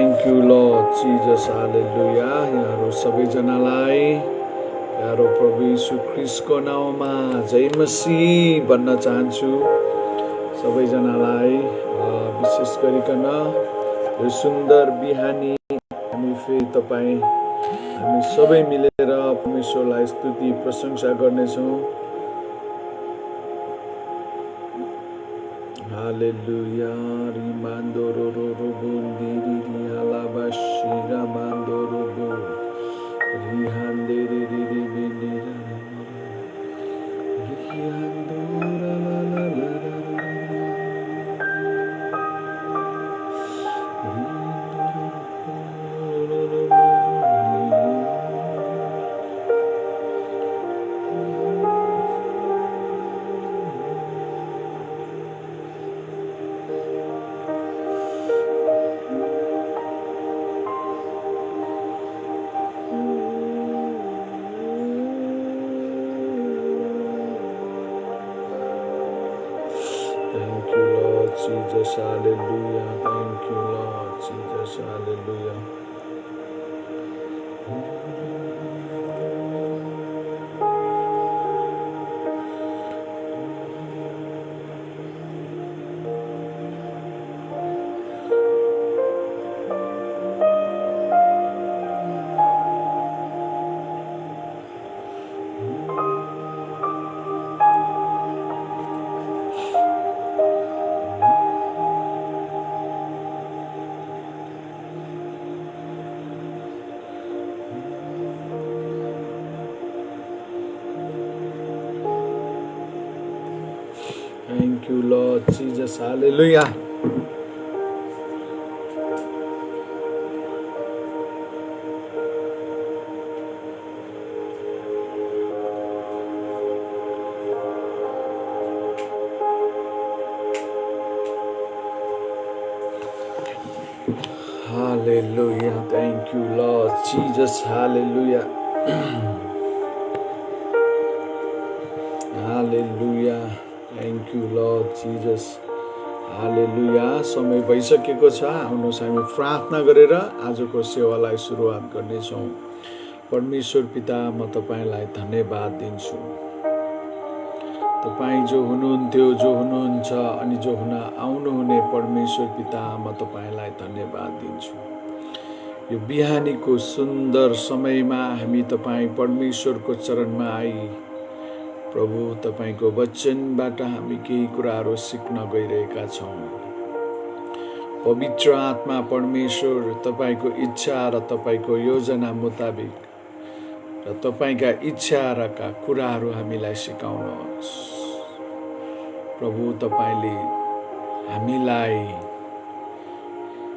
Thank you, Lord Jesus. Hallelujah. यहाँहरू सबैजनालाई प्यारो प्रभु यीशु ख्रीष्टको नाउँमा जय मसीह भन्न चाहन्छु। सबैजनालाई विशेष गरिकन यो सुन्दर बिहानी हामी फेरि हामी सबै मिलेर परमेश्वरलाई स्तुति प्रशंसा गर्नेछौँ। Hallelujah, rimandoro robo diri halabashira mandoro bo rihandere diri bindira rihandora la la la Thank you, Lord Jesus. Hallelujah. Thank you, Lord Jesus. Hallelujah. Thank you, Lord Jesus. Hallelujah. Hallelujah. Thank you, Lord Jesus. Hallelujah. Hallelujah. Thank you, Lord Jesus. Hallelujah. समय भइसकेको छ। आउनुहोस् हामी प्रार्थना गरेर आजको सेवालाई सुरुवात गर्नेछौँ। परमेश्वर पिता, म तपाईलाई धन्यवाद दिन्छु। तपाईँ जो हुनुहुन्थ्यो, जो हुनुहुन्छ अनि जो हुन आउनुहुने परमेश्वर पिता, म तपाईलाई धन्यवाद दिन्छु। यो बिहानीको सुन्दर समयमा हामी तपाईँ परमेश्वरको चरणमा आई प्रभु तपाईको वचनबाट हामी केही कुराहरू सिक्न गइरहेका छौँ। पवित्र आत्मा परमेश्वर तपाईको इच्छा र तपाईको योजना मुताबिक र तपाईका इच्छा र का कुराहरू हामीलाई सिकाउनुहोस्। प्रभु तपाईले हामीलाई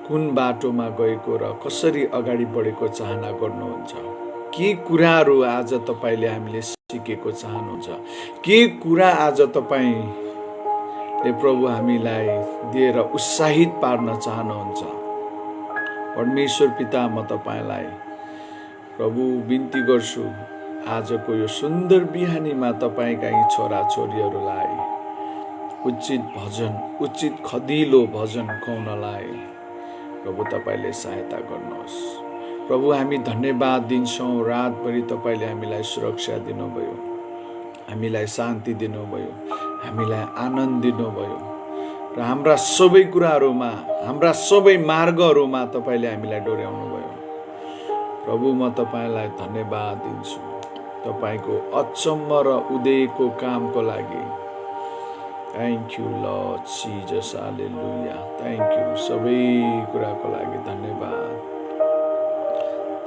कुन बाटोमा गएको र कसरी अगाडि बढेको चाहना गर्नुहुन्छ, के कुराहरू आज तपाईले हामीले सिकेको चाहनुहुन्छ, के कुरा आज तपाईले प्रभु हामीलाई दिएर उत्साहित पार्न चाहनुहुन्छ। परमेश्वर पिता, म तपाईलाई प्रभु बिन्ती गर्छु, आजको यो सुन्दर बिहानीमा तपाईका यी छोरा छोरीहरूलाई उचित भजन, उचित खदिलो भजन खुवाउनलाई प्रभु तपाईले सहायता गर्नुहोस्। प्रभु हामी धन्यवाद दिन्छौँ। रातभरि तपाईले हामीलाई सुरक्षा दिनुभयो, हामीलाई शान्ति दिनुभयो, हामीलाई आनन्द दिनुभयो र हाम्रा सबै कुराहरूमा, हाम्रा सबै मार्गहरूमा तपाईले हामीलाई डोर्याउनु भयो। प्रभु म तपाईलाई धन्यवाद दिन्छु तपाईको अचम्म र उदयको कामको लागि। Thank you lord Jesus. Hallelujah. Thank you सबै कुराको लागि धन्यवाद।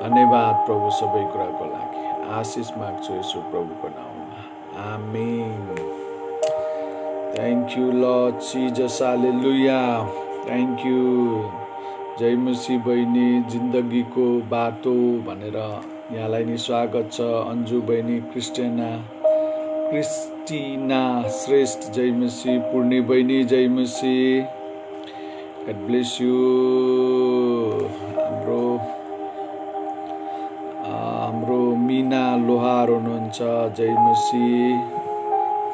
धन्यवाद प्रभु सबै कुराको लागि। आशिष माग्छु यसो प्रभुको नाउँमा। Amen. Thank you lord Jesus. Hallelujah. Thank you. जय मसीह बहिनी, जिन्दगीको बाटो भनेर यहाँलाई नि स्वागत छ। अन्जु बहिनी, क्रिस्टिना श्रेष्ठ जय मसीह, पूर्णी बहिनी जय मसीह। God bless you. हाम्रो मिना लोहार हुनुहुन्छ जय मसीह।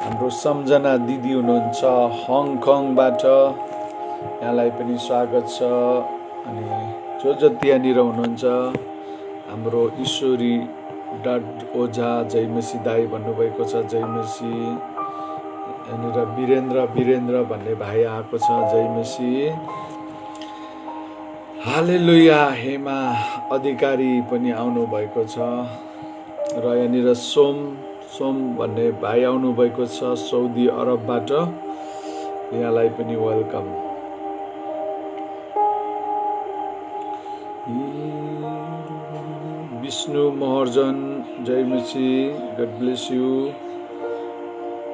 हाम्रो सम्झना दिदी हुनुहुन्छ हङकङबाट, यहाँलाई पनि स्वागत छ। अनि जो जति यहाँनिर हुनुहुन्छ, हाम्रो ईश्वरी डाड ओझा जय मसी दाई भन्नुभएको छ, जय मसी। यहाँनिर वीरेन्द्र भन्ने भाइ आएको छ, जय मसी। हालेलुया। हेमा अधिकारी पनि आउनु भएको छ र यहाँनिर सोम भन्ने भाइ आउनु भएको छ साउदी अरबबाट, यहाँलाई पनि वेलकम। विष्णु महर्जन जय मसी, गॉड ब्लेस यू।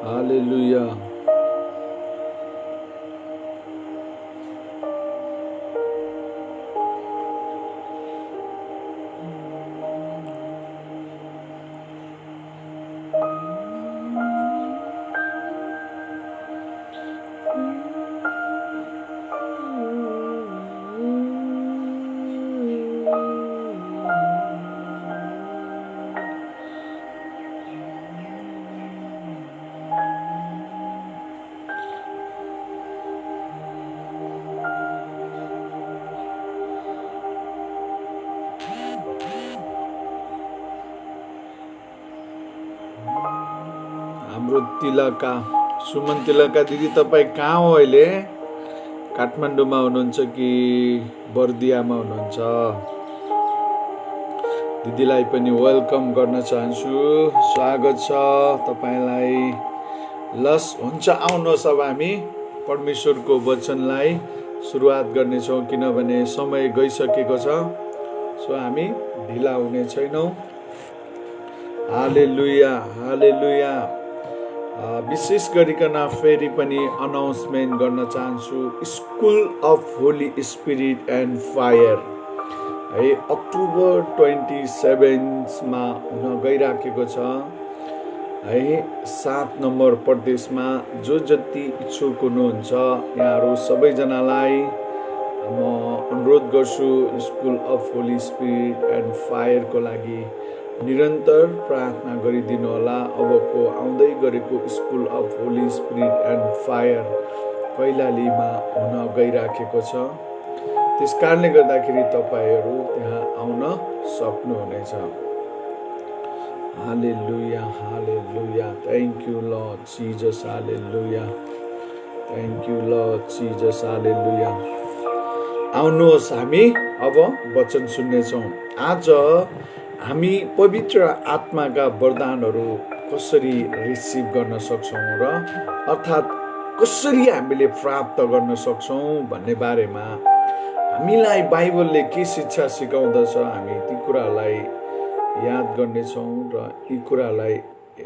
हालेलुया। हाम्रो तिलका सुमन तिलका दिदी, तपाईँ कहाँ हो अहिले? काठमाडौँमा हुनुहुन्छ कि बर्दियामा हुनुहुन्छ? दिदीलाई पनि वेलकम गर्न चाहन्छु, स्वागत छ तपाईँलाई। लस हुन्छ, आउनुहोस्। अब हामी परमेश्वरको वचनलाई सुरुवात गर्नेछौँ, किनभने समय गइसकेको छ। सो हामी ढिला हुने छैनौँ। हालेलुया, हालेलुया। विशेष गरिकन फेरि पनि अनाउन्समेन्ट गर्न चाहन्छु, school of holy spirit and fire है अक्टोबर 27मा हुन गइराखेको छ है, 7 नम्बर प्रदेशमा। जो जति इच्छुक हुनुहुन्छ, यहाँहरू सबैजनालाई म अनुरोध गर्छु, school of holy spirit and फायरको लागि निरन्तर प्रार्थना गरिदिनु होला। अबको आउँदै गरेको school of holy spirit and fire कैलालीमा हुन गइराखेको छ। त्यस कारणले गर्दाखेरि तपाईँहरू त्यहाँ आउन सक्नुहुनेछ। Hallelujah, hallelujah. Thank you lord Jesus. Hallelujah, thank you lord Jesus. Hallelujah. आउनुहोस्, हामी अब वचन सुन्नेछौँ। आज हामी पवित्र आत्माका वरदानहरू कसरी रिसिभ गर्न सक्छौँ र अर्थात् कसरी हामीले प्राप्त गर्न सक्छौँ भन्ने बारेमा हामीलाई बाइबलले के शिक्षा सिकाउँदछ, हामी ती कुरालाई याद गर्नेछौँ र यी कुरालाई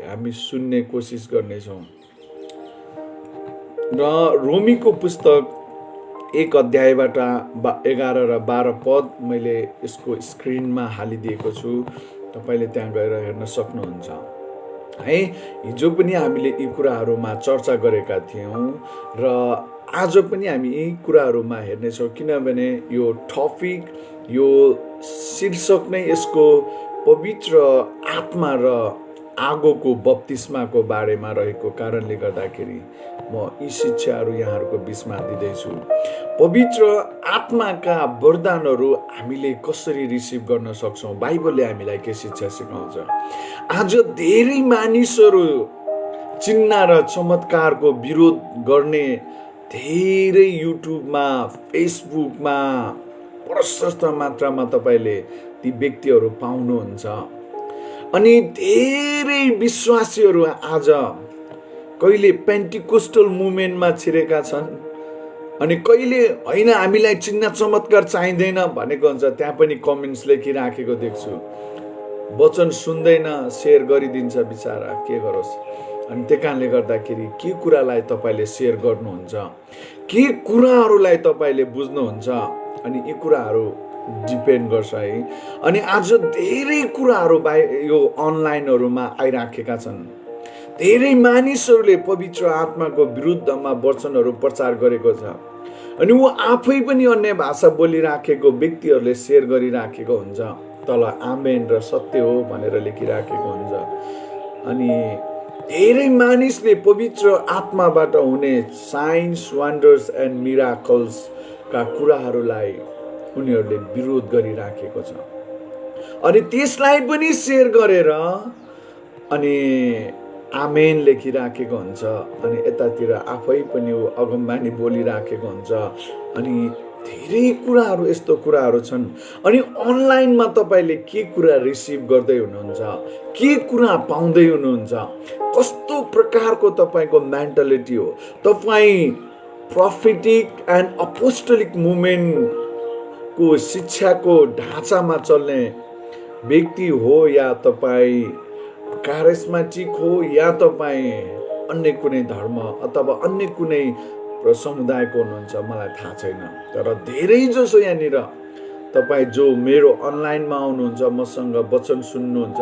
हामी सुन्ने कोसिस गर्नेछौँ। र रोमीको पुस्तक 1 अध्यायबाट 11 र 12 पद मैले यसको स्क्रिनमा हालिदिएको छु, तपाईँले त्यहाँ गएर हेर्न सक्नुहुन्छ है। हिजो पनि हामीले यी कुराहरूमा चर्चा गरेका थियौँ र आज पनि हामी यी कुराहरूमा हेर्नेछौँ, किनभने यो टपिक, यो शीर्षक नै यसको पवित्र आत्मा र आगोको बप्तिस्माको बारेमा रहेको कारणले गर्दाखेरि म यी शिक्षाहरू यहाँहरूको बिचमा दिँदैछु। पवित्र आत्माका वरदानहरू हामीले कसरी रिसिभ गर्न सक्छौँ, बाइबलले हामीलाई के शिक्षा सिकाउँछ। आज धेरै मानिसहरू चिन्ह र चमत्कारको विरोध गर्ने धेरै युट्युबमा, फेसबुकमा प्रशस्त मात्रामा तपाईँले ती व्यक्तिहरू पाउनुहुन्छ। अनि धेरै विश्वासीहरू आज कहिले पेन्टिकोस्टल मुभमेन्टमा छिरेका छन्, अनि कहिले होइन हामीलाई चिन्ह चमत्कार चाहिँदैन भनेको हुन्छ। त्यहाँ पनि कमेन्ट्स लेखिराखेको देख्छु, वचन सुन्दैन, सेयर गरिदिन्छ, बिचारा के गरोस्। अनि त्यही कारणले गर्दाखेरि के कुरालाई तपाईँले सेयर गर्नुहुन्छ, के कुराहरूलाई तपाईँले बुझ्नुहुन्छ, अनि यी कुराहरू डिपेन्ड गर्छ है। अनि आज धेरै कुराहरू यो अनलाइनहरूमा आइराखेका छन्। धेरै मानिसहरूले पवित्र आत्माको विरुद्धमा वचनहरू प्रचार गरेको छ, अनि ऊ आफै पनि अन्य भाषा बोलिराखेको व्यक्तिहरूले सेयर गरिराखेको हुन्छ, तल आमेन र सत्य हो भनेर लेखिराखेको हुन्छ। अनि धेरै मानिसले पवित्र आत्माबाट हुने साइन्स, वन्डर्स एन्ड मिराकल्सका कुराहरूलाई उनीहरूले विरोध गरिराखेको छ। अनि त्यसलाई पनि सेयर गरेर अनि आमेन लेखिराखेको हुन्छ। अनि यतातिर आफै पनि ऊ अगमबानी बोलिराखेको हुन्छ। अनि धेरै कुराहरू, यस्तो कुराहरू छन्। अनि अनलाइनमा तपाईँले के कुरा रिसिभ गर्दै हुनुहुन्छ, के कुरा पाउँदै हुनुहुन्छ, कस्तो प्रकारको तपाईँको मेन्टालिटी हो? तपाईँ प्रोफेटिक एन्ड अपोस्टोलिक मुभमेन्टको शिक्षाको ढाँचामा चल्ने व्यक्ति हो, या तपाईँ कारिस्मेटिक हो, या तपाईँ अन्य कुनै धर्म अथवा अन्य कुनै समुदायको हुनुहुन्छ, मलाई थाहा छैन। तर धेरै जसो यहाँनिर तपाईँ जो मेरो अनलाइनमा आउनुहुन्छ, मसँग वचन सुन्नुहुन्छ,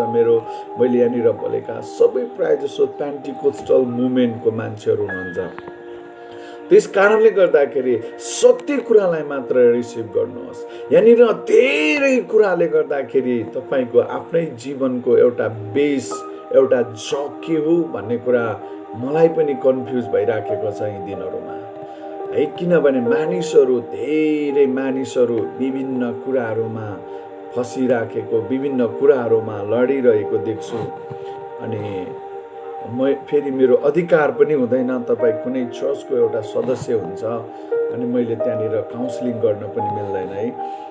मैले यहाँनिर बोलेका सबै प्राय जसो पेन्टिकोस्टल मुभमेन्टको मान्छेहरू हुनुहुन्छ। त्यस कारणले गर्दाखेरि सत्य कुरालाई मात्र रिसिभ गर्नुहोस्। यहाँनिर धेरै कुराले गर्दाखेरि तपाईँको आफ्नै जीवनको एउटा बेस, एउटा जग के हो भन्ने कुरा मलाई पनि कन्फ्युज भइराखेको छ यी दिनहरूमा है। किनभने धेरै मानिसहरू विभिन्न कुराहरूमा फसिराखेको, विभिन्न कुराहरूमा लडिरहेको देख्छु। अनि म फेरि मेरो अधिकार पनि हुँदैन, तपाईँ कुनै चर्चको एउटा सदस्य हुन्छ अनि मैले त्यहाँनिर काउन्सिलिङ गर्न पनि मिल्दैन है।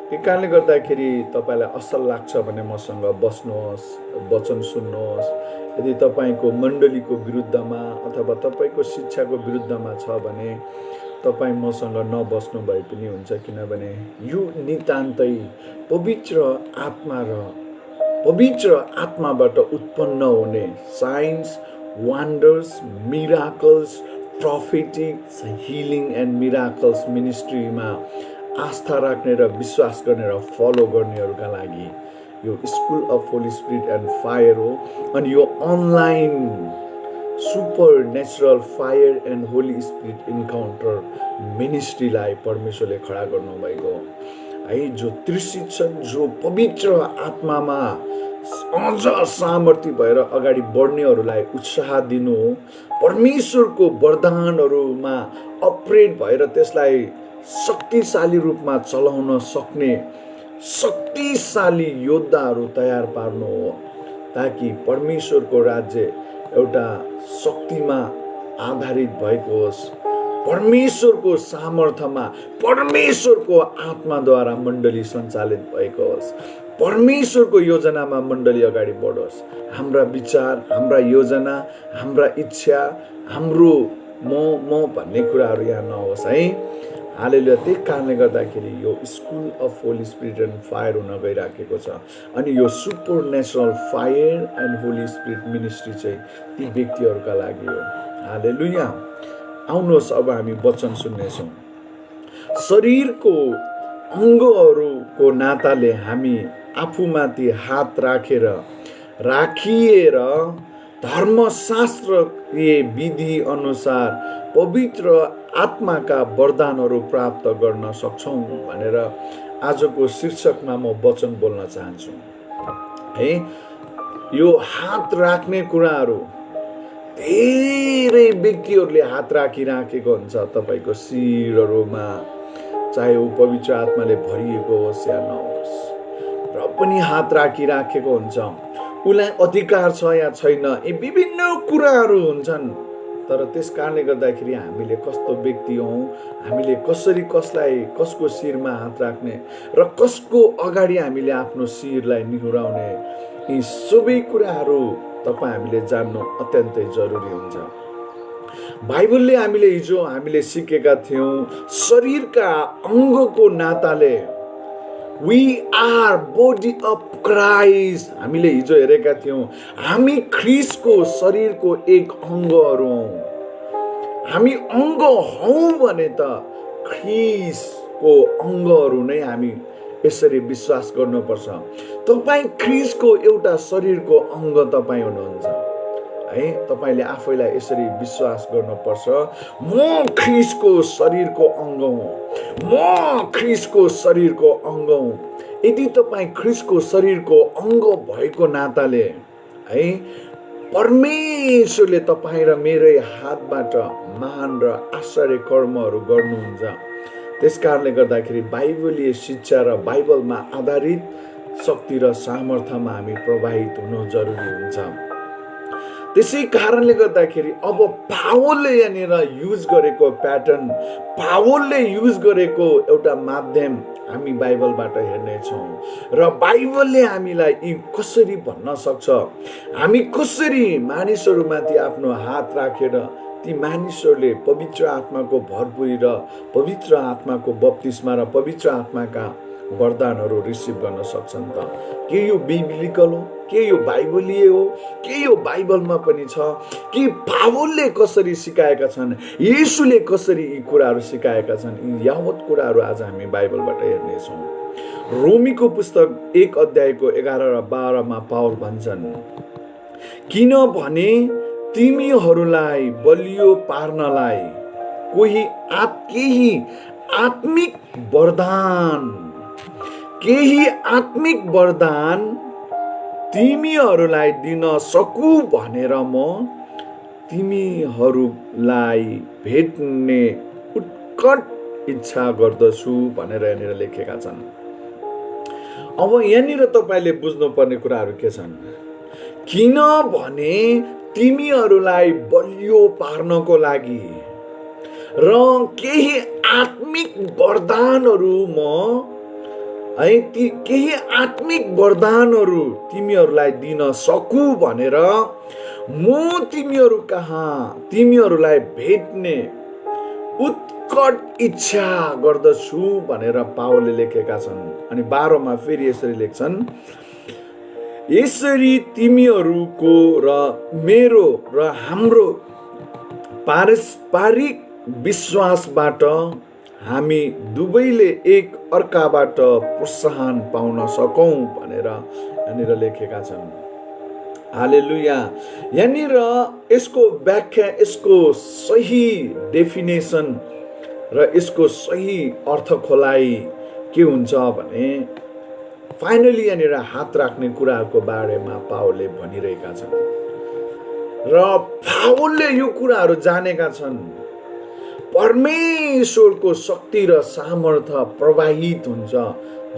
त्यही कारणले गर्दाखेरि तपाईँलाई असल लाग्छ भने मसँग बस्नुहोस्, वचन सुन्नुहोस्। यदि तपाईँको मण्डलीको विरुद्धमा अथवा तपाईँको शिक्षाको विरुद्धमा छ भने तपाईँ मसँग नबस्नु भए पनि हुन्छ। किनभने यो नितान्तै पवित्र आत्माबाट उत्पन्न हुने signs, wonders, miracles, prophetics, healing and miracles मिनिस्ट्रीमा आस्था राख्ने र विश्वास गर्ने र फलो गर्नेहरूका लागि यो school of holy spirit and fire हो। अनि यो online supernatural fire and holy spirit encounter मिनिस्ट्रीलाई परमेश्वरले खडा गर्नुभएको है। जो तृषित छन्, जो पवित्र आत्मामा अझ सामर्थ्य भएर अगाडि बढ्नेहरूलाई उत्साह दिनु, परमेश्वरको वरदानहरूमा अपरेट भएर त्यसलाई शक्तिशाली रूपमा चलाउन सक्ने शक्तिशाली योद्धाहरू तयार पार्नु हो, ताकि परमेश्वरको राज्य एउटा शक्तिमा आधारित भएको होस्, परमेश्वरको सामर्थ्यमा, परमेश्वरको आत्माद्वारा मण्डली सञ्चालित भएको होस्, परमेश्वरको योजनामा मण्डली अगाडि बढोस्। हाम्रा विचार, हाम्रा योजना, हाम्रा इच्छा, हाम्रो म भन्ने कुराहरू यहाँ नहोस् है। हालेलुया। त्यही कारणले गर्दाखेरि यो school of holy spirit and fire हुन गइराखेको छ। अनि यो super natural fire and holy spirit ministry चाहिँ ती व्यक्तिहरूका लागि हो। हालेलुया। आउनुहोस् अब हामी वचन सुन्नेछौँ। शरीरको अङ्गहरूको नाताले हामी आफूमाथि हात राखिएर धर्मशास्त्रीय विधि अनुसार पवित्र आत्माका वरदानहरू प्राप्त गर्न सक्छौँ भनेर आजको शीर्षकमा म वचन बोल्न चाहन्छु है। यो हात राख्ने कुराहरू धेरै व्यक्तिहरूले हात राखिराखेको हुन्छ तपाईँको शिरहरूमा, चाहे ऊ पवित्र आत्माले भरिएको होस् या नहोस्, र पनि हात राखिराखेको हुन्छ। उसलाई अधिकार छ या छैन, यी विभिन्न कुराहरू हुन्छन्। तर त्यस कारणले गर्दाखेरि हामीले कस्तो व्यक्ति हौँ, हामीले कसरी कसको शिरमा हात राख्ने र कसको अगाडि हामीले आफ्नो शिरलाई निहुराउने, यी सबै कुराहरू हामीले जान्नु अत्यन्तै जरुरी हुन्छ। बाइबलले हिजो हामीले सिकेका थियौँ, शरीरका अङ्गको नाताले we are body of Christ. हामीले हिजो हेरेका थियौँ, हामी ख्रिस्टको शरीरको एक अङ्गहरू हौँ। हामी अङ्ग हौँ भने त ख्रिस्टको अङ्गहरू नै हामी यसरी विश्वास गर्नुपर्छ। तपाईँ ख्रिस्टको एउटा शरीरको अङ्ग तपाईँ हुनुहुन्छ है। तपाईँले आफैलाई यसरी विश्वास गर्नुपर्छ, म ख्रिस्टको शरीरको अङ्ग हुँ, म ख्रिस्टको शरीरको अङ्ग हुँ। यदि तपाईँ ख्रिस्टको शरीरको अङ्ग भएको नाताले है, परमेश्वरले तपाईँ र मेरै हातबाट महान र आश्चर्य कर्महरू गर्नुहुन्छ। त्यसकारणले गर्दाखेरि बाइबलीय शिक्षा र बाइबलमा आधारित शक्ति र सामर्थ्यमा हामी प्रभावित हुनु जरुरी हुन्छ। त्यसै कारणले गर्दाखेरि अब पावलले यहाँनिर युज गरेको प्याटर्न, पावलले युज गरेको एउटा माध्यम हामी बाइबलबाट हेर्नेछौँ र बाइबलले हामीलाई यी कसरी भन्न सक्छ, हामी कसरी मानिसहरूमाथि आफ्नो हात राखेर ती मानिसहरूले पवित्र आत्माको भरपुरी र पवित्र आत्माको बप्तिस्मा र पवित्र आत्माका वरदानहरू रिसिभ गर्न सक्छन् त। के यो बिब्लिकल हो, के यो बाइबलीय हो, के यो बाइबलमा पनि छ, कि पावलले कसरी सिकाएका छन्, येशूले कसरी यी कुराहरू सिकाएका छन्, यी यावत कुराहरू आज हामी बाइबलबाट हेर्नेछौँ। रोमीको पुस्तक 1 अध्यायको 11 र 12मा पावल भन्छन्, किनभने तिमीहरूलाई बलियो पार्नलाई केही आत्मिक वरदान तिमीहरूलाई दिन सकु भनेर म तिमीहरूलाई भेट्ने उत्कट इच्छा गर्दछु भनेर यहाँनिर लेखेका छन्। अब यहाँनिर तपाईँले बुझ्नुपर्ने कुराहरू के छन्? किनभने तिमीहरूलाई बलियो पार्नको लागि र केही आत्मिक वरदानहरू केही आत्मिक वरदानहरू तिमीहरूलाई दिन सकु भनेर म तिमीहरू कहाँ तिमीहरूलाई भेट्ने उत्कट इच्छा गर्दछु भनेर पावलले लेखेका छन्। अनि 12मा फेरि यसरी लेख्छन्, यसरी तिमीहरूको र मेरो र हाम्रो पारस्परिक विश्वासबाट हामी दुवैले एक अर्काबाट प्रोत्साहन पाउन सकौं भनेर यहाँनिर लेखेका छन्। हालेलुया। यहाँनिर यसको व्याख्या, यसको सही डेफिनेसन र यसको सही अर्थ खोलाइ के हुन्छ भने फाइनली यहाँनिर हात राख्ने कुराहरूको बारेमा पावलले भनिरहेका छन् र पावलले यो कुराहरू जानेका छन्। परमेश्वरको शक्ति र सामर्थ्य प्रवाहित हुन्छ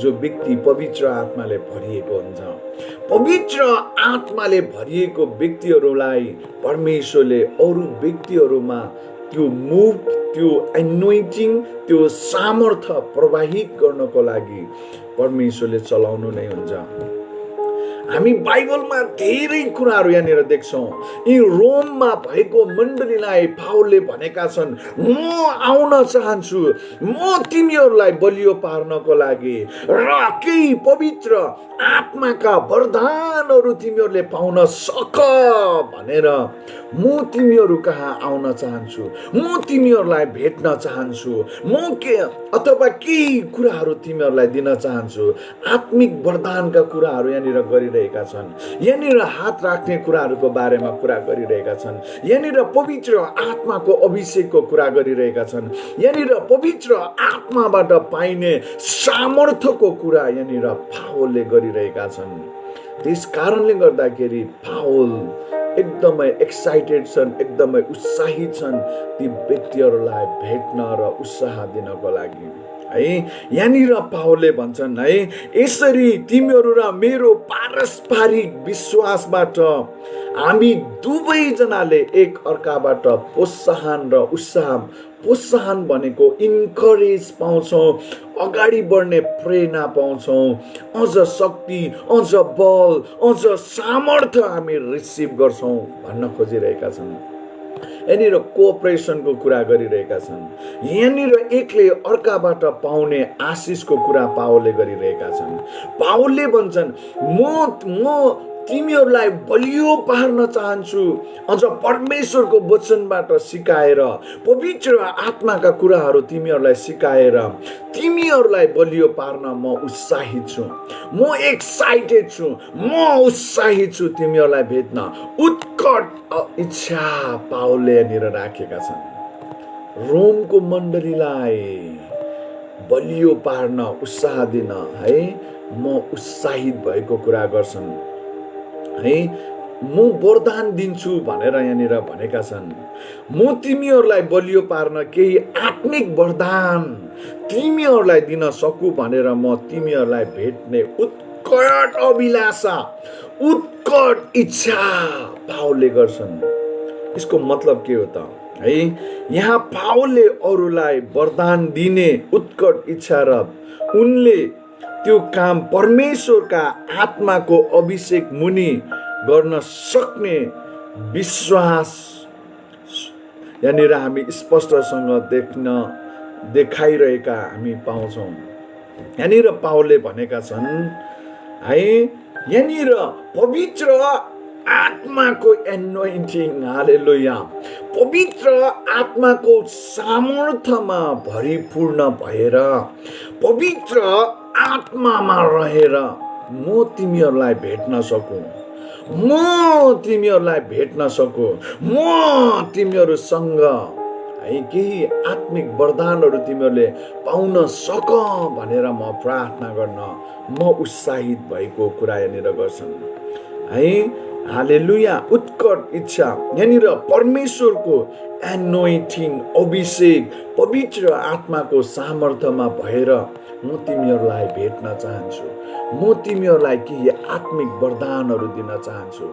जो व्यक्ति पवित्र आत्माले भरिएको हुन्छ। पवित्र आत्माले भरिएको व्यक्तिहरूलाई परमेश्वरले अरू व्यक्तिहरूमा त्यो मुभ, त्यो एनोइन्टिङ, त्यो सामर्थ्य प्रवाहित गर्नको लागि परमेश्वरले चलाउनु नै हुन्छ। हामी बाइबलमा धेरै कुराहरू यहाँनिर देख्छौँ। यी रोममा भएको मण्डलीलाई पावलले भनेका छन्, म आउन चाहन्छु, म तिमीहरूलाई बलियो पार्नको लागि र केही पवित्र आत्माका वरदानहरू तिमीहरूले पाउन सक भनेर म तिमीहरू कहाँ आउन चाहन्छु, म तिमीहरूलाई भेट्न चाहन्छु, म अथवा केही कुराहरू तिमीहरूलाई दिन चाहन्छु। आत्मिक वरदानका कुराहरू यहाँनिर गरिरहेका छन्। यहाँनिर हात राख्ने कुराहरूको बारेमा कुरा गरिरहेका छन्। यहाँनिर पवित्र आत्माको अभिषेकको कुरा गरिरहेका छन्। यहाँनिर पवित्र आत्माबाट पाइने सामर्थ्यको कुरा यहाँनिर पावलले गरिरहेका छन्। त्यस कारणले गर्दाखेरि पावल एकदमै एक्साइटेड छन्, एकदमै उत्साहित छन् ती व्यक्तिहरूलाई भेट्न र उत्साह दिनको लागि है। यहाँनिर पावलले भन्छन् है, यसरी तिमीहरू र मेरो पारस्परिक विश्वासबाट हामी दुवैजनाले एक अर्काबाट प्रोत्साहन र उत्साह, प्रोत्साहन भनेको इन्करेज पाउँछौँ, अगाडि बढ्ने प्रेरणा पाउँछौँ, अझ शक्ति, अझ बल, अझ सामर्थ्य हामी रिसिभ गर्छौँ भन्न खोजिरहेका छन्। यहाँनिर कोअपरेसनको कुरा गरिरहेका छन्। यहाँनिर एकले अर्काबाट पाउने आशिषको कुरा पावलले गरिरहेका छन्। पावलले भन्छन्, म तिमीहरूलाई बलियो पार्न चाहन्छु, अझ परमेश्वरको वचनबाट सिकाएर, पवित्र आत्माका कुराहरू तिमीहरूलाई सिकाएर तिमीहरूलाई बलियो पार्न म उत्साहित छु, म एक्साइटेड छु, म उत्साहित छु तिमीहरूलाई भेट्न। उत्कट इच्छा पावलले यहाँनिर राखेका छन्। रोमको मण्डलीलाई बलियो पार्न, उत्साह दिन है, म उत्साहित भएको कुरा गर्छन् है। म वरदान दिन्छु भनेर यहाँनिर भनेका छन्। म तिमीहरूलाई बलियो पार्न केही आत्मिक वरदान तिमीहरूलाई दिन सकु भनेर म तिमीहरूलाई भेट्ने उत्कट अभिलाषा, उत्कट इच्छा पावलले गर्छन्। यसको मतलब के हो त है? यहाँ पावलले अरूलाई वरदान दिने उत्कट इच्छा र उनले त्यो काम परमेश्वरका आत्माको अभिषेक मुनि गर्न सक्ने विश्वास यहाँनिर हामी स्पष्टसँग देखाइरहेका हामी पाउँछौँ। यहाँनिर पावलले भनेका छन् है, यहाँनिर पवित्र आत्माको एनोइन्टिङ, हालेलुया, पवित्र आत्माको सामर्थ्यमा भरिपूर्ण भएर पवित्र आत्मामा रहेर म तिमीहरूलाई भेट्न सकु, म तिमीहरूलाई भेट्न सकु, म तिमीहरूसँग है केही आत्मिक वरदानहरू तिमीहरूले पाउन सक भनेर म प्रार्थना गर्न म उत्साहित भएको कुरा यहाँनिर गर्छन् है। हालेलुया, उत्कट इच्छा यहाँनिर परमेश्वरको एनोइन्टिङ, अभिषेक, पवित्र आत्माको सामर्थ्यमा भएर म तिमीहरूलाई भेट्न चाहन्छु, म तिमीहरूलाई केही आत्मिक वरदानहरू दिन चाहन्छु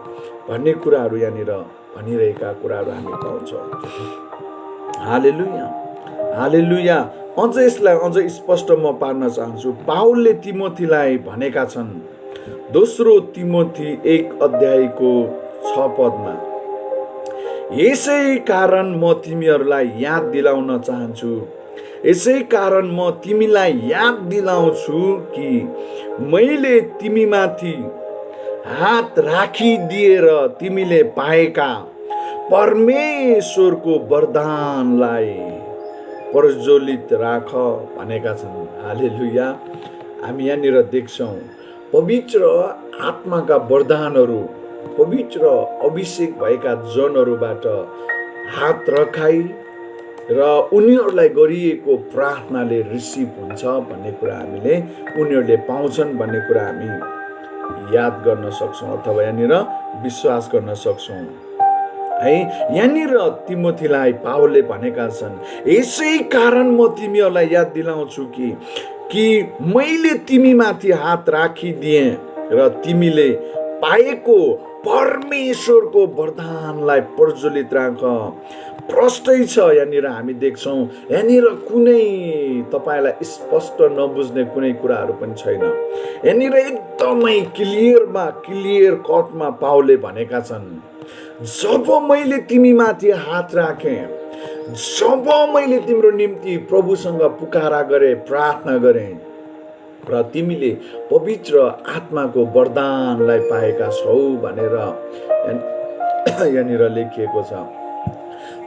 भन्ने कुराहरू यहाँनिर भनिरहेका कुराहरू हामी पाउँछौँ। हालेलुया, हालेलुया। अझ यसलाई अझ स्पष्ट म पार्न चाहन्छु। पावलले तिमोथीलाई भनेका छन्, दोस्रो तिमोथी 1:6 यसै कारण म तिमीहरूलाई याद दिलाउन चाहन्छु, यसै कारण म तिमीलाई याद दिलाउँछु कि मैले तिमीमाथि हात राखिदिएर तिमीले पाएका परमेश्वरको वरदानलाई प्रज्वलित राख भनेका छन्। हालेलुया। हामी यहाँनिर देख्छौँ पवित्र आत्माका वरदानहरू पवित्र अभिषेक भएका जनहरूबाट हात रखाई र उनीहरूलाई गरिएको प्रार्थनाले रिसिभ हुन्छ भन्ने कुरा हामीले उनीहरूले पाउँछन् भन्ने कुरा हामी याद गर्न सक्छौँ अथवा यहाँनिर विश्वास गर्न सक्छौँ है। यहाँनिर तिमोथीलाई पावलले भनेका छन्, यसै कारण म तिमीहरूलाई याद दिलाउँछु कि मैले तिमीमाथि हात राखिदिएँ र तिमीले पाएको परमेश्वरको वरदानलाई प्रज्वलित राख। प्रष्टै छ यहाँनिर हामी देख्छौँ, यहाँनिर कुनै तपाईँलाई स्पष्ट नबुझ्ने कुनै कुराहरू पनि छैन। यहाँनिर एकदमै क्लियर कटमा पावलले भनेका छन्, जब मैले तिमीमाथि हात राखेँ, जब मैले तिम्रो निम्ति प्रभुसँग पुकारा गरेँ, प्रार्थना गरेँ र तिमीले पवित्र आत्माको वरदानलाई पाएका छौ भनेर यहाँनिर लेखिएको छ।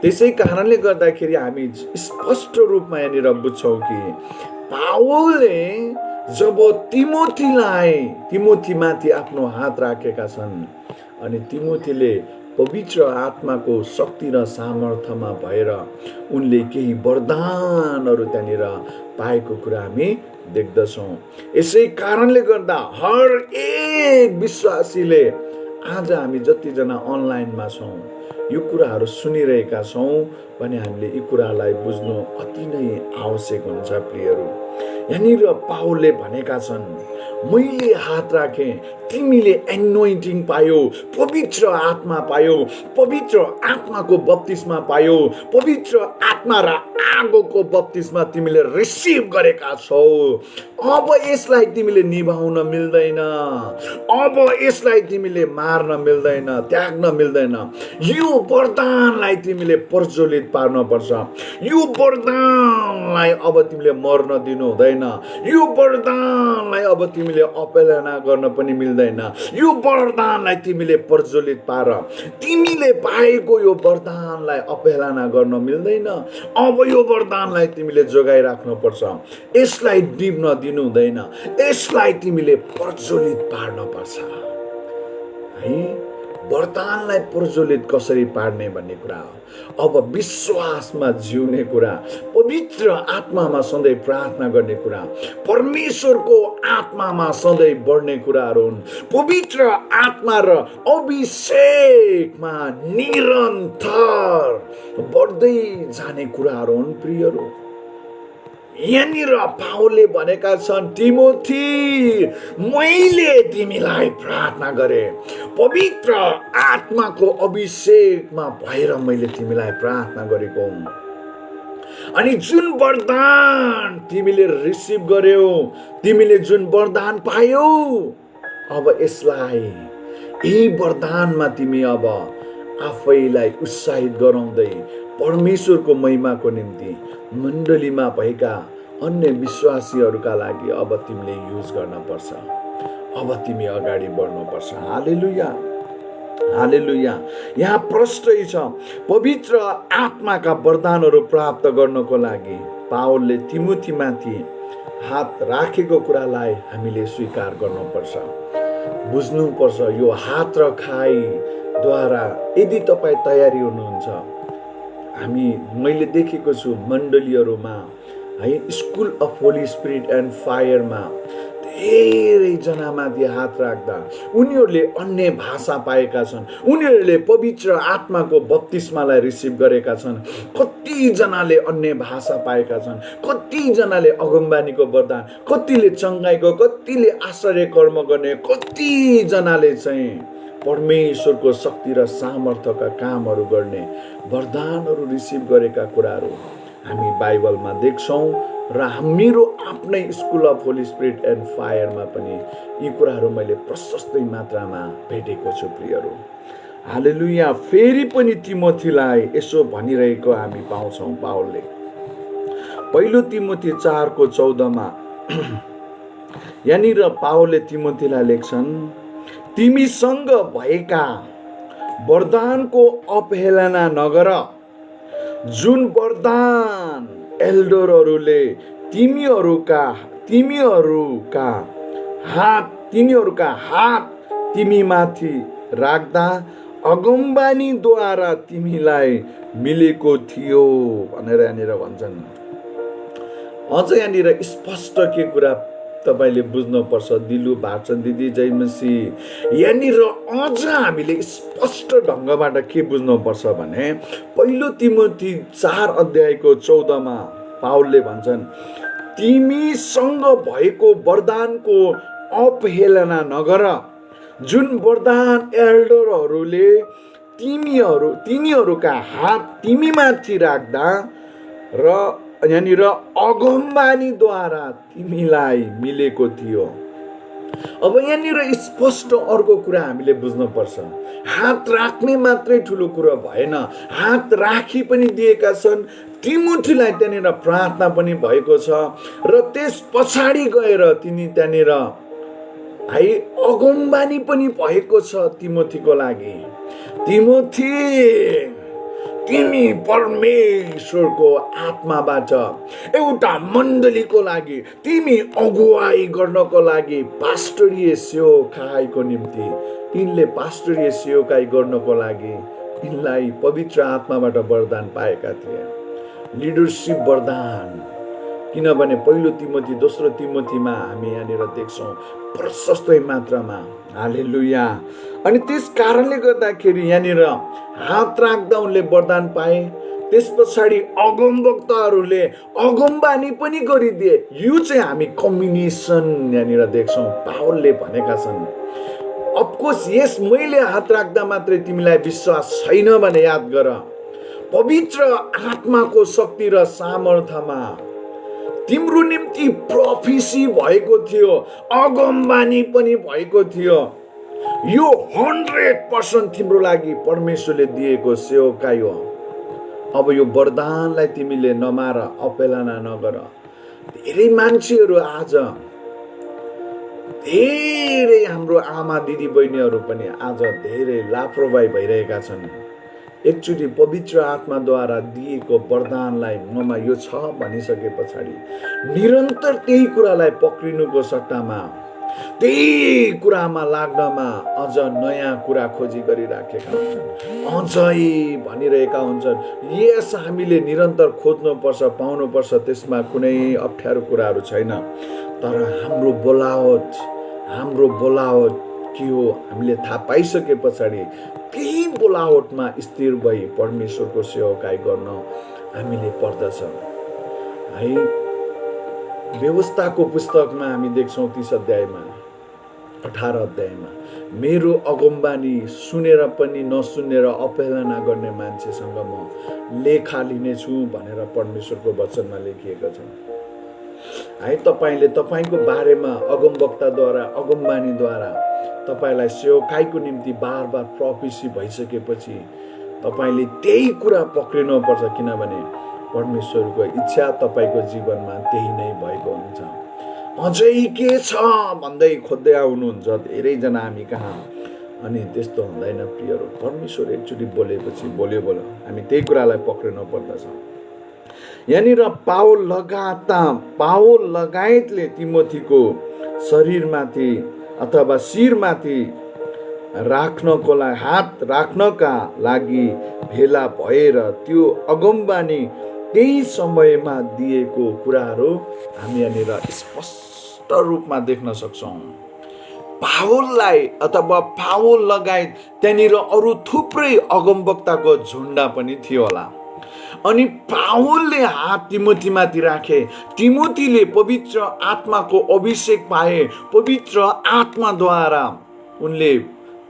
त्यसै कारणले गर्दाखेरि हामी स्पष्ट रूपमा यहाँनिर बुझ्छौँ कि पावलले जब तिमोथीमाथि आफ्नो हात राखेका छन् अनि तिमोथीले पवित्र आत्माको शक्ति र सामर्थ्यमा भएर उनले केही वरदानहरू त्यहाँनिर पाएको कुरा हामी देख्दछौँ। यसै कारणले गर्दा हर एक विश्वासीले आज हामी जतिजना अनलाइनमा छौँ यो कुराहरू सुनिरहेका छौँ भने हामीले यी कुरालाई बुझ्नु अति नै आवश्यक हुन्छ। प्रियहरू, यहाँनिर पावलले भनेका छन्, मैले हात राखेँ, तिमीले एनोइन्टिङ पायो, पवित्र आत्मा पायो, पवित्र आत्माको बप्तिस्मा पायो, पवित्र आत्मा र आगोको बप्तिस्मा तिमीले रिसिभ गरेका छौ। अब यसलाई तिमीले निभाउन मिल्दैन, अब यसलाई तिमीले मार्न मिल्दैन, त्याग्न मिल्दैन। यो वरदानलाई तिमीले प्रज्वलित पार्न पर्छ, यो वरदानलाई अब तिमीले मर्न दिनु हुँदैन, यो वरदानलाई अब तिमीले अपहेलना गर्न पनि मिल्दैन, यो वरदानलाई तिमीले प्रज्वलित पार। तिमीले पाएको यो वरदानलाई अपहेलना गर्न मिल्दैन, अब यो वरदानलाई तिमीले जोगाइराख्नु पर्छ, यसलाई डिब्न दिनु हुँदैन, यसलाई तिमीले प्रज्वलित पार्न पर्छ है। वरदानलाई प्रज्वलित कसरी पार्ने भन्ने कुरा हो। अब विश्वासमा जिउने कुरा, पवित्र आत्मामा सधैँ प्रार्थना गर्ने कुरा, परमेश्वरको आत्मामा सधैँ बढ्ने कुराहरू हुन्। पवित्र आत्मा र अभिषेकमा निरन्तर बढ्दै जाने कुराहरू हुन् प्रियहरू। यहाँनिर पावलले भनेका छन्, तिमोथी मैले तिमीलाई प्रार्थना गरे, पवित्र आत्माको अभिषेकमा भएर मैले तिमीलाई प्रार्थना गरेको हुँ। अनि जुन वरदान तिमीले रिसिभ गर्यौ, तिमीले जुन वरदान पायौ, अब यसलाई, यही वरदानमा तिमी अब आफैलाई उत्साहित गराउँदै परमेश्वरको महिमाको निम्ति मण्डलीमा भएका अन्य विश्वासीहरूका लागि अब तिमीले युज गर्न पर्छ। अब तिमी अगाडि बढ्नुपर्छ। हालेलुया, हालेलुया। यहाँ प्रष्टै छ, पवित्र आत्माका वरदानहरू प्राप्त गर्नको लागि पावलले तिमोथीमाथि हात राखेको कुरालाई हामीले स्वीकार गर्नुपर्छ, बुझ्नुपर्छ। यो हात रखाइद्वारा यदि तपाईँ तयारी हुनुहुन्छ, मैले देखेको छु मण्डलीहरूमा है, school of holy spirit and फायरमा धेरैजनामाथि हात राख्दा उनीहरूले अन्य भाषा पाएका छन्, उनीहरूले पवित्र आत्माको बप्तिस्मालाई रिसिभ गरेका छन्। कतिजनाले अन्य भाषा पाएका छन्, कतिजनाले अगमबानीको वरदान, कतिले चङ्गाइको, कतिले आश्चर्य कर्म गर्ने, कतिजनाले चाहिँ परमेश्वरको शक्ति र सामर्थ्यका कामहरू गर्ने वरदानहरू रिसिभ गरेका कुराहरू हामी बाइबलमा देख्छौँ र मेरो आफ्नै school of holy spirit and फायरमा पनि यी कुराहरू मैले प्रशस्तै मात्रामा भेटेको छु प्रियहरू। हालेलुया। फेरि पनि तिमोथीलाई यसो भनिरहेको हामी पाउँछौँ पावलले, पहिलो तिमोथी 4:14 यहाँनिर पावलले तिमोथीलाई लेख्छन्, तिमीसँग भएका वरदानको अवहेलना नगर, जुन वरदान एल्डरहरूले तिनीहरूका हात तिमीमाथि राख्दा अगमबानीद्वारा तिमीलाई मिलेको थियो भनेर यहाँनिर भन्छन्। अझ यहाँनिर स्पष्ट के कुरा तपाईले बुझ्नुपर्छ, दिलु भाषण दिदी जयमसी, यहाँनिर अझ हामीले स्पष्ट ढङ्गबाट के बुझ्नुपर्छ भने पहिलो तिमोथी 4:14 पावलले भन्छन्, तिमीसँग भएको वरदानको अवहेलना नगर, जुन वरदान एल्डरहरूले तिनीहरूका हात तिमीमाथि राख्दा र यहाँनिर अगमबानीद्वारा तिमीलाई मिलेको थियो। अब यहाँनिर स्पष्ट अर्को कुरा हामीले बुझ्नुपर्छ, हात राख्ने मात्रै ठुलो कुरा भएन, हात राखी पनि दिएका छन्, तिमोथीलाई त्यहाँनिर प्रार्थना पनि भएको छ र त्यस पछाडि गएर त्यहाँनिर है अगमबानी पनि भएको छ तिमोथीको लागि। तिमोथी, तिमी परमेश्वरको आत्माबाट एउटा मण्डलीको लागि, तिमी अगुवाई गर्नको लागि पास्टरीय सेवकाईको निम्ति, यिनले पास्टरीय सेवकाई गर्नको लागि यिनलाई पवित्र आत्माबाट वरदान पाएका थिए, लिडरशिप वरदान। किनभने पहिलो तिमोथी, दोस्रो तिमोथीमा हामी यहाँनिर देख्छौँ प्रशस्तै मात्रामा। हालेलुया। अनि त्यस कारणले गर्दाखेरि यहाँनिर हात राख्दा उनले वरदान पाए, त्यस पछाडि अगमवक्ताहरूले अगमबानी पनि गरिदिए। यो चाहिँ हामी कम्बिनेसन यहाँनिर देख्छौँ पावलले भनेका छन्। अफकोर्स यस मैले हात राख्दा मात्रै तिमीलाई विश्वास छैन भने याद गर, पवित्र आत्माको शक्ति र सामर्थ्यमा तिम्रो निम्ति प्रोफेसी भएको थियो, अगमबानी पनि भएको थियो। यो 100% तिम्रो लागि परमेश्वरले दिएको सेवकाई हो। अब यो वरदानलाई तिमीले नमार, अवहेलना नगर। धेरै मान्छेहरू आज, धेरै हाम्रो आमा दिदी बहिनीहरू पनि आज धेरै लापरवाही भइरहेका छन्। एकचोटि पवित्र आत्माद्वारा दिएको वरदानलाई ममा यो छ भनिसके पछाडि निरन्तर त्यही कुरालाई पक्रिनुको सट्टामा त्यही कुरामा लाग्नमा अझ नयाँ कुरा खोजी गरिराखेका हुन्छन्, अझै भनिरहेका हुन्छन्। यस हामीले निरन्तर खोज्नुपर्छ, पाउनुपर्छ, त्यसमा कुनै अप्ठ्यारो कुराहरू छैन। तर हाम्रो बोलावट के हो हामीले थाहा पाइसके पछाडि त्यही बोलावटमा स्थिर भई परमेश्वरको सेवकाई गर्न हामीले पर्दछ है। व्यवस्थाको पुस्तकमा हामी देख्छौँ 30 अध्यायमा 18 अध्यायमा, मेरो अगमबानी सुनेर पनि नसुनेर अवहेलना गर्ने मान्छेसँग म लेखा लिनेछु भनेर परमेश्वरको वचनमा लेखिएको छ है। तपाईले तपाईको बारेमा अगमवक्ताद्वारा अगमबानीद्वारा तपाईलाई सेवकाईको निम्ति बार बार प्रोफेसी भइसकेपछि तपाईले त्यही कुरा पक्रिनुपर्छ, किनभने परमेश्वरको इच्छा तपाईको जीवनमा त्यही नै भएको हुन्छ। अझै के छ भन्दै खोज्दै आउनुहुन्छ धेरैजना हामी कहाँ, अनि त्यस्तो हुँदैन प्रियहरू। परमेश्वर एकचोटि बोलेपछि बोल्यो हामी त्यही कुरालाई पक्रिनु पर्दछ। यहाँनिर पावल लगायतले तिमोथीको शरीरमाथि अथवा शिरमाथि हात राख्नका लागि भेला भएर त्यो अगमबानी त्यही समयमा दिएको कुराहरू हामी यहाँनिर स्पष्ट रूपमा देख्न सक्छौँ। पावललाई अथवा पावल लगायत त्यहाँनिर अरू थुप्रै अगमवक्ताको झुन्डा पनि थियो होला। अनि पावलले हात तिमोथीमाथि राखे, तिमोथीले पवित्र आत्माको अभिषेक पाए, पवित्र आत्माद्वारा उनले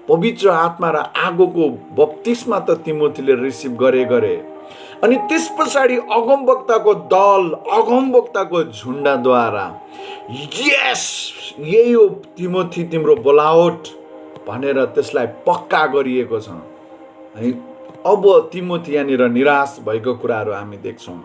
पवित्र आत्मा र आगोको बप्तिस्मा त तिमोथीले रिसिभ गरे। अनि त्यस पछाडि अगमवक्ताको दल, अगमवक्ताको झुन्डाद्वारा यस यही हो तिमोथी तिम्रो बोलावट भनेर त्यसलाई पक्का गरिएको छ है। अब तिमोथी यहाँनिर निराश भएको कुराहरू हामी देख्छौँ।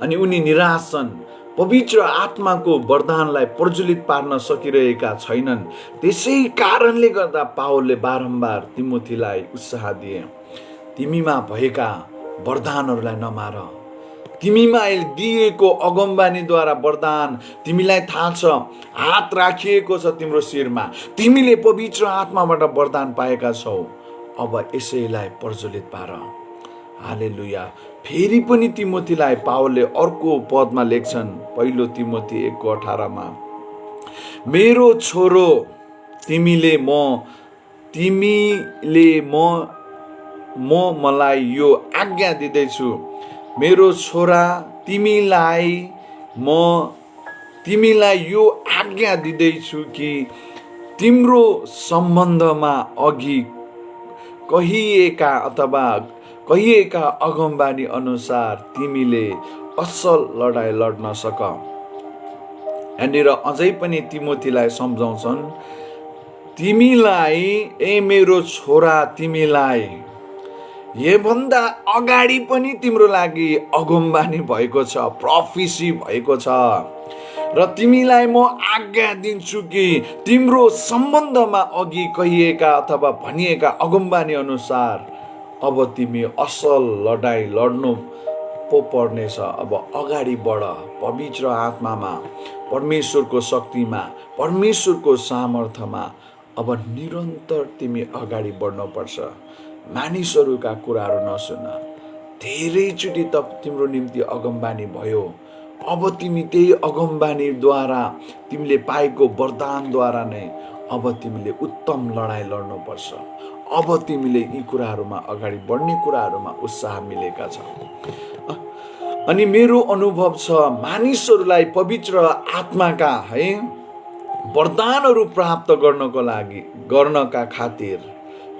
अनि उनी निराश छन्, पवित्र आत्माको वरदानलाई प्रज्वलित पार्न सकिरहेका छैनन्। त्यसै कारणले गर्दा पावलले बारम्बार तिमोथीलाई उत्साह दिए, तिमीमा भएका वरदानहरूलाई नमार, तिमीमा दिएको अगमबानीद्वारा वरदान तिमीलाई थाहा छ, हात राखिएको छ तिम्रो शिरमा, तिमीले पवित्र आत्माबाट वरदान पाएका छौ, अब यसैलाई प्रज्वलित पार। हालेलुया। फेरि पनि तिमोथीलाई पावलले अर्को पदमा लेख्छन्, 1 तिमोथी 1:18 मेरो छोरो तिमीले मलाई यो आज्ञा दिँदैछु, मेरो छोरा तिमीलाई यो आज्ञा दिँदैछु कि तिम्रो सम्बन्धमा अघि कहिएका अगमबानी अनुसार तिमीले असल लडाई लड्न सक। यहाँनिर अझै पनि तिमोथीलाई सम्झाउँछन्, तिमीलाई मेरो छोरा तिमीलाई योभन्दा अगाडि पनि तिम्रो लागि अगमबानी भएको छ, प्रोफेसी भएको छ, र तिमीलाई म आज्ञा दिन्छु कि तिम्रो सम्बन्धमा अघि कहिएका अथवा भनिएका अगमबानी अनुसार अब तिमी असल लडाई लड्नु पो पर्नेछ। अब अगाडि बढ, पवित्र आत्मामा, परमेश्वरको शक्तिमा, परमेश्वरको सामर्थ्यमा अब निरन्तर तिमी अगाडि बढ्नुपर्छ। मानिसहरूका कुराहरू नसुन। धेरैचोटि त तिम्रो निम्ति अगमबानी भयो, अब तिमी त्यही अगमबानीद्वारा तिमीले पाएको वरदानद्वारा नै अब तिमीले उत्तम लडाई लड्नुपर्छ। अब तिमीले यी कुराहरूमा अगाडि बढ्ने कुराहरूमा उत्साह मिलेका छ। अनि मेरो अनुभव छ, मानिसहरूलाई पवित्र आत्माका वरदानहरू प्राप्त गर्नका खातिर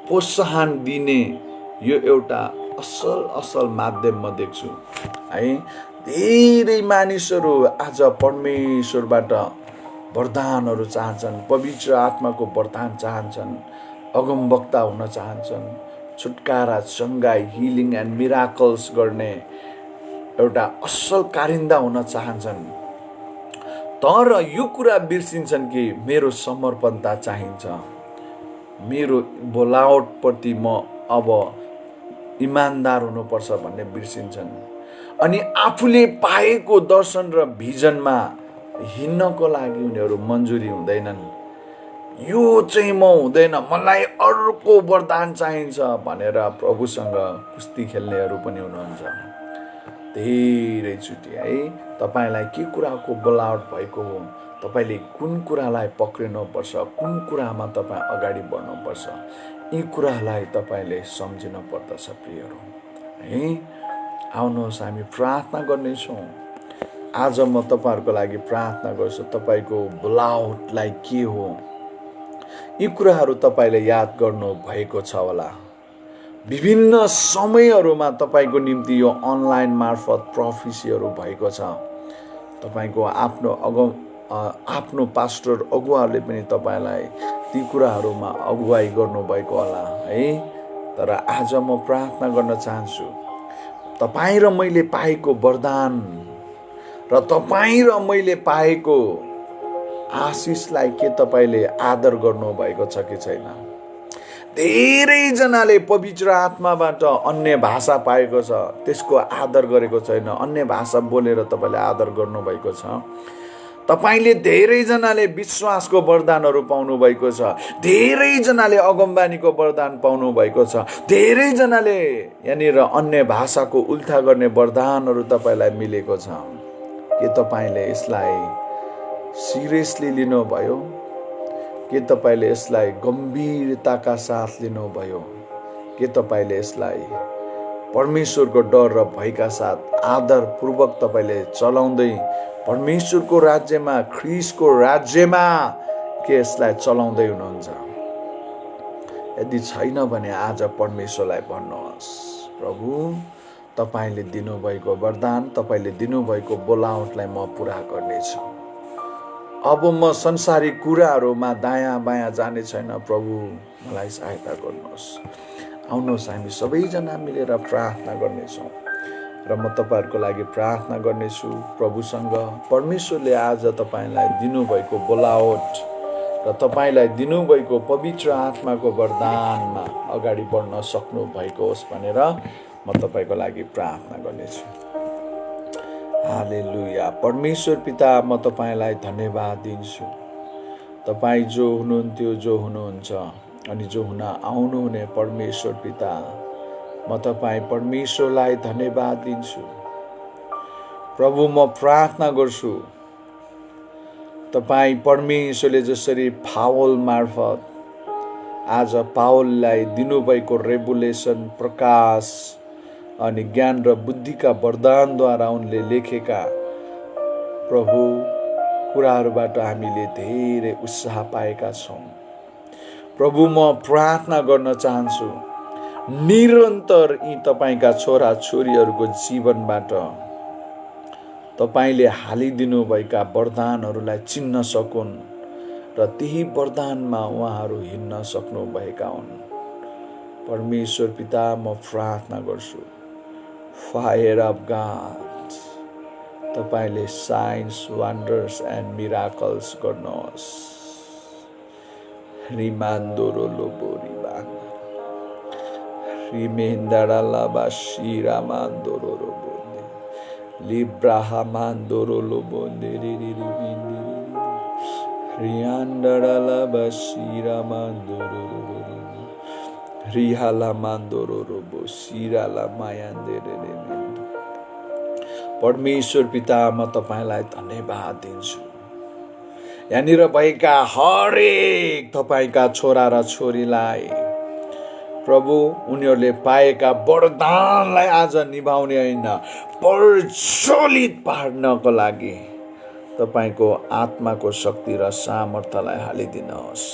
प्रोत्साहन दिने यो एउटा असल माध्यम म देख्छु है। धेरै मानिसहरू आज परमेश्वरबाट वरदानहरू चाहन्छन्, पवित्र आत्माको वरदान चाहन्छन्, अगमवक्ता हुन चाहन्छन्, छुटकारा, चङ्गाई, हिलिङ एन्ड मिराकल्स गर्ने एउटा असल कारिन्दा हुन चाहन्छन्। तर यो कुरा बिर्सिन्छन् कि मेरो समर्पणता चाहिन्छ, मेरो बोलावटप्रति म अब इमान्दार हुनुपर्छ भन्ने बिर्सिन्छन्। अनि आफूले पाएको दर्शन र भिजनमा हिँड्नको लागि उनीहरू मन्जुरी हुँदैनन्। यो चाहिँ म हुँदैन, मलाई अर्को वरदान चाहिन्छ भनेर प्रभुसँग कुस्ती खेल्नेहरू पनि हुनुहुन्छ। धेरैचोटि है तपाईँलाई के कुराको बोलावट भएको हो, तपाईँले कुन कुरालाई पक्रिनुपर्छ, कुन कुरामा तपाईँ अगाडि बढ्नुपर्छ, यी कुरालाई तपाईँले सम्झिनु पर्दछ प्रियहरू है। आउनुहोस् हामी प्रार्थना गर्नेछौँ। आज म तपाईँहरूको लागि प्रार्थना गर्छु। तपाईँको बोलावटलाई के हो, यी कुराहरू तपाईँले याद गर्नु भएको छ होला। विभिन्न समयहरूमा तपाईँको निम्ति यो अनलाइन मार्फत प्रोफेसीहरू भएको छ। तपाईँको आफ्नो पास्टर अगुवाहरूले पनि तपाईँलाई ती कुराहरूमा अगुवाई गर्नुभएको होला है। तर आज म प्रार्थना गर्न चाहन्छु, तपाईँ र मैले पाएको वरदान र तपाईँ र मैले पाएको आशिषलाई के तपाईँले आदर गर्नुभएको छ कि छैन? धेरैजनाले पवित्र आत्माबाट अन्य भाषा पाएको छ, त्यसको आदर गरेको छैन। अन्य भाषा बोलेर तपाईँले आदर गर्नुभएको छ। तपाईँले धेरैजनाले विश्वासको वरदानहरू पाउनु भएको छ, धेरैजनाले अगमबानीको वरदान पाउनु भएको छ, धेरैजनाले यहाँनिर अन्य भाषाको उल्था गर्ने वरदानहरू तपाईँलाई मिलेको छ। के तपाईँले यसलाई सिरियसली लिनुभयो? के तपाईँले यसलाई गम्भीरताका साथ लिनुभयो? के तपाईँले यसलाई परमेश्वरको डर र भयका साथ आदरपूर्वक तपाईँले चलाउँदै परमेश्वरको राज्यमा, ख्रीष्टको राज्यमा के यसलाई चलाउँदै हुनुहुन्छ? यदि छैन भने आज परमेश्वरलाई भन्नुहोस्, प्रभु तपाईँले दिनुभएको वरदान, तपाईँले दिनुभएको बोलावटलाई म पुरा गर्नेछु। अब म संसारिक कुराहरूमा दायाँ बायाँ जाने छैन। प्रभु मलाई सहायता गर्नुहोस्। आउनुहोस् हामी सबैजना मिलेर प्रार्थना गर्नेछौँ र म तपाईँहरूको लागि प्रार्थना गर्नेछु प्रभुसँग। परमेश्वरले आज तपाईँलाई दिनुभएको बोलावट र तपाईँलाई दिनुभएको पवित्र आत्माको वरदानमा अगाडि बढ्न सक्नु भएको होस् भनेर म तपाईँको लागि प्रार्थना गर्नेछु। हालेलुया। परमेश्वर पिता, म तपाईँलाई धन्यवाद दिन्छु। तपाईँ जो हुनुहुन्थ्यो, जो हुनुहुन्छ अनि जो हुन आउनुहुने परमेश्वर पिता, म तपाईँ परमेश्वरलाई धन्यवाद दिन्छु। प्रभु म प्रार्थना गर्छु, तपाईँ परमेश्वरले जसरी पावल मार्फत आज पावललाई दिनुभएको रेभुलेसन, प्रकाश अनि ज्ञान र बुद्धिका वरदानद्वारा उनले लेखेका प्रभु कुराहरूबाट हामीले धेरै उत्साह पाएका छौँ। प्रभु म प्रार्थना गर्न चाहन्छु, निरन्तर यी तपाईँका छोरा छोरीहरूको जीवनबाट तपाईँले हालिदिनु भएका वरदानहरूलाई चिन्न सकुन् र त्यही वरदानमा उहाँहरू हिँड्न सक्नुभएका हुन्। परमेश्वर पिता, म प्रार्थना गर्छु, फायर अफ गॉड, तपाईँले साइन्स, वन्डर्स एन्ड मिराकल्स गर्नुहोस्। रिमान्दोरो लोबोरी बाना रिमेन्दाडा लाबा शिरा मान्दोरो रोबोन्दे लिब्राहा मान्दोरो लोबोन्दे रिरिरिबिन्दे रियान्डाडा लाबा शिरा मान्दोरो रोबो रिहाला मान्दोरो रोबो शिराला मायान्दे रेरेमेन्दो। परमेश्वर पिता, म तपाईँलाई धन्यवाद दिन्छु। यहाँनिर भएका हरेक तपाईँका छोरा र छोरीलाई प्रभु उनीहरूले पाएका वरदानलाई आज निभाउने होइन, प्रज्वलित पार्नको लागि तपाईँको आत्माको शक्ति र सामर्थ्यलाई हालिदिनुहोस्।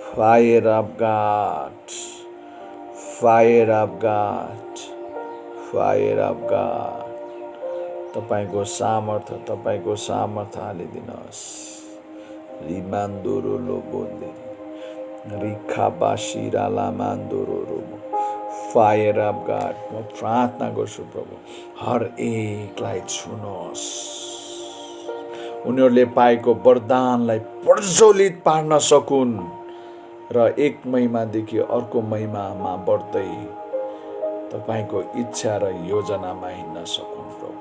Fire of God, fire of God, fire of God, तपाईँको सामर्थ्य हालिदिनुहोस्। रिमान्दोरो लोबोन्दे रिखाबाशिरा लामान्दोरो रोबो। फायर अफ गॉड, म प्रार्थना गर्छु प्रभु, हर एकलाई छुनुहोस्। उनीहरूले पाएको वरदानलाई प्रज्वलित पार्न सकुन् र एक महिमादेखि अर्को महिमामा बढ्दै तपाईँको इच्छा र योजनामा हिँड्न सकुन्। प्रभु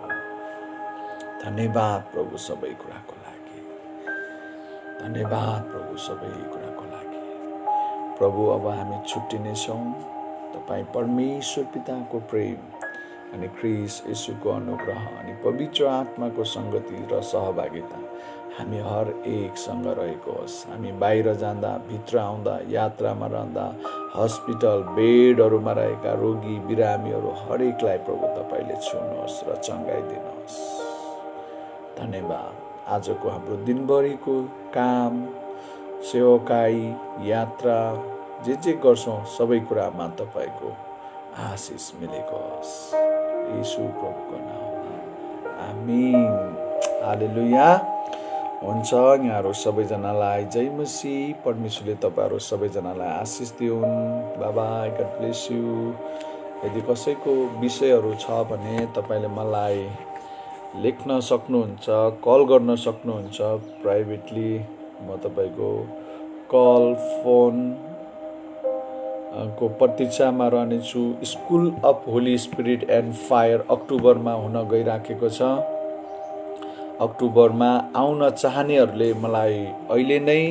धन्यवाद प्रभु सबै कुराको लागि। धन्यवाद प्रभु सबै कुराको लागि। प्रभु अब हामी छुट्टिनेछौँ। तपाईँ परमेश्वर पिताको प्रेम अनि ख्रीष्ट येशूको अनुग्रह अनि पवित्र आत्माको सङ्गति र सहभागिता हामी हर एकसँग रहेको होस्। हामी बाहिर जाँदा, भित्र आउँदा, यात्रामा रहँदा, हस्पिटल बेडहरूमा रहेका रोगी बिरामीहरू हरेकलाई प्रभु तपाईँले छुनुहोस् र चङ्गाइदिनुहोस्। धन्यवाद। आजको हाम्रो दिनभरिको काम, सेवकाई, यात्रा जे गर्छौँ सबै कुरामा तपाईँको आशिष मिलेको होस्। येशू प्रभुको नाममा आमीन। हालेलुया। हुन्छ, यहाँहरू सबैजनालाई जय मसीह। परमेश्वरले तपाईँहरू सबैजनालाई आशिष दिउन्। Bye bye, God bless you. यदि कसैको विषयहरू छ भने तपाईँले मलाई लेख्न सक्नुहुन्छ, कल गर्न सक्नुहुन्छ। प्राइभेटली म तपाईँको कल, फोन को प्रतीक्षामा रहनेछु। School of holy spirit and fire अक्टोबरमा हुन गइराखेको छ। अक्टोबरमा आउन चाहनेहरूले मलाई अहिले नै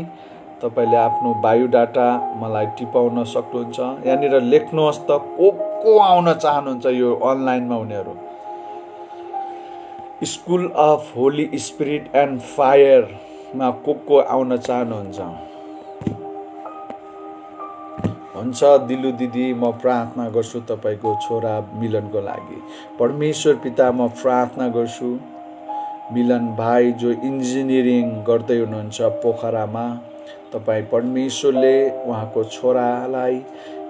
तपाईँले आफ्नो बायोडाटा मलाई टिपाउन सक्नुहुन्छ। यहाँनिर लेख्नुहोस् त को आउन चाहनुहुन्छ यो अनलाइनमा हुनेहरू। School of holy spirit and फायरमा को आउन चाहनुहुन्छ? हुन्छ दिलु दिदी, म प्रार्थना गर्छु तपाईँको छोरा मिलनको लागि। परमेश्वर पिता, म प्रार्थना गर्छु मिलन भाइ जो इन्जिनियरिङ गर्दै हुनुहुन्छ पोखरामा, तपाईँ परमेश्वरले उहाँको छोरालाई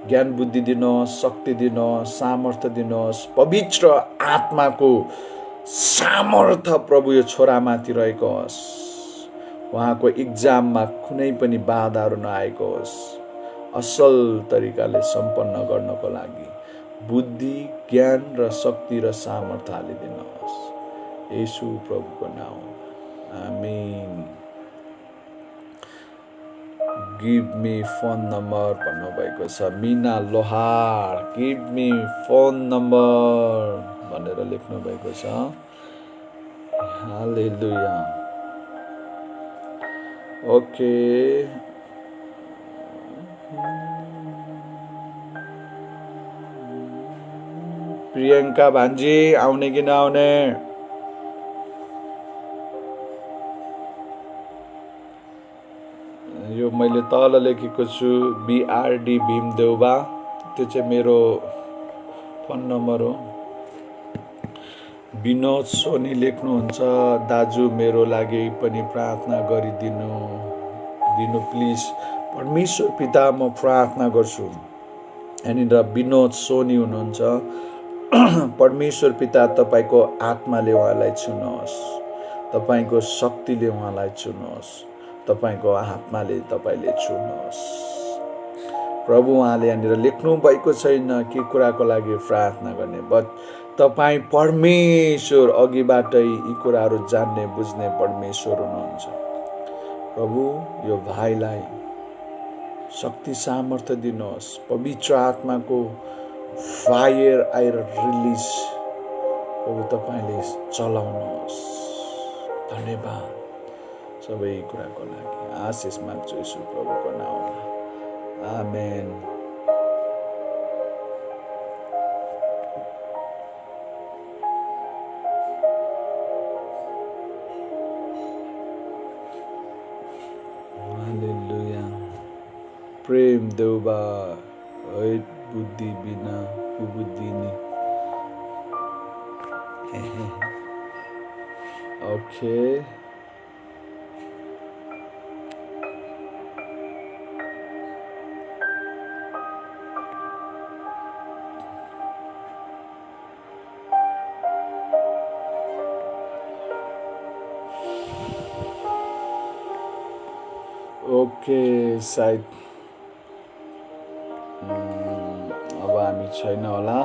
ज्ञान बुद्धि दिनुहोस्, शक्ति दिनुहोस्, सामर्थ्य दिनुहोस्। पवित्र आत्माको सामर्थ्य प्रभु यो छोरामाथि रहेको होस्। उहाँको इक्जाममा कुनै पनि बाधाहरू नआएको होस्। असल तरिकाले सम्पन्न गर्नको लागि बुद्धि, ज्ञान र शक्ति र सामर्थ्य हालिदिनुहोस्। येशू प्रभुको नाममा आमीन। गिभ मी फोन नम्बर भन्नुभएको छ मिना लोहार। गिभ मी फोन नम्बर भनेर लेख्नु भएको छ। हालेलुया। ओके, प्रियंका भान्जी आउने कि नआउने? यो मैले तल लेखेको छु BRD भीमदेउबा, त्यो चाहिँ मेरो फोन नम्बर हो। विनोद सोनी लेख्नुहुन्छ, दाजु मेरो लागि पनि प्रार्थना गरिदिनु प्लिज। परमेश्वर पिता, म प्रार्थना गर्छु। यहाँनिर विनोद सोनी हुनुहुन्छ। परमेश्वर पिता, तपाईँको आत्माले उहाँलाई छुनुहोस्, तपाईँको शक्तिले उहाँलाई छुनुहोस्, तपाईँको आत्माले तपाईँले छुनुहोस्। प्रभु, उहाँले यहाँनिर लेख्नु भएको छैन के कुराको लागि प्रार्थना गर्ने, बट तपाईँ परमेश्वर, अघिबाटै यी कुराहरू जान्ने बुझ्ने परमेश्वर हुनुहुन्छ। प्रभु, यो भाइलाई शक्ति सामर्थ्य दिनुहोस्। पवित्र आत्माको फायर आएर रिलिज प्रभु तपाईँले चलाउनुहोस्। धन्यवाद सबै कुराको लागि। आशिष माग्छु येशू प्रभुको नाममा, आमेन। हालेलुया। प्रेम देउबा, हैत बुद्धि बिना कुबुद्धि नि। ओके, ओके, सायद अब हामी छैन होला।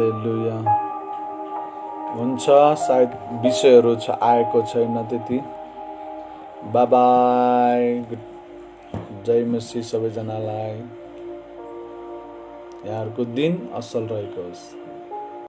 हालेलुया। हुन्छ, सायद विषयहरू आएको छैन त्यति। बाबाई, जय मसीह सबैजनालाई। यहाँहरूको दिन असल रहेको होस्।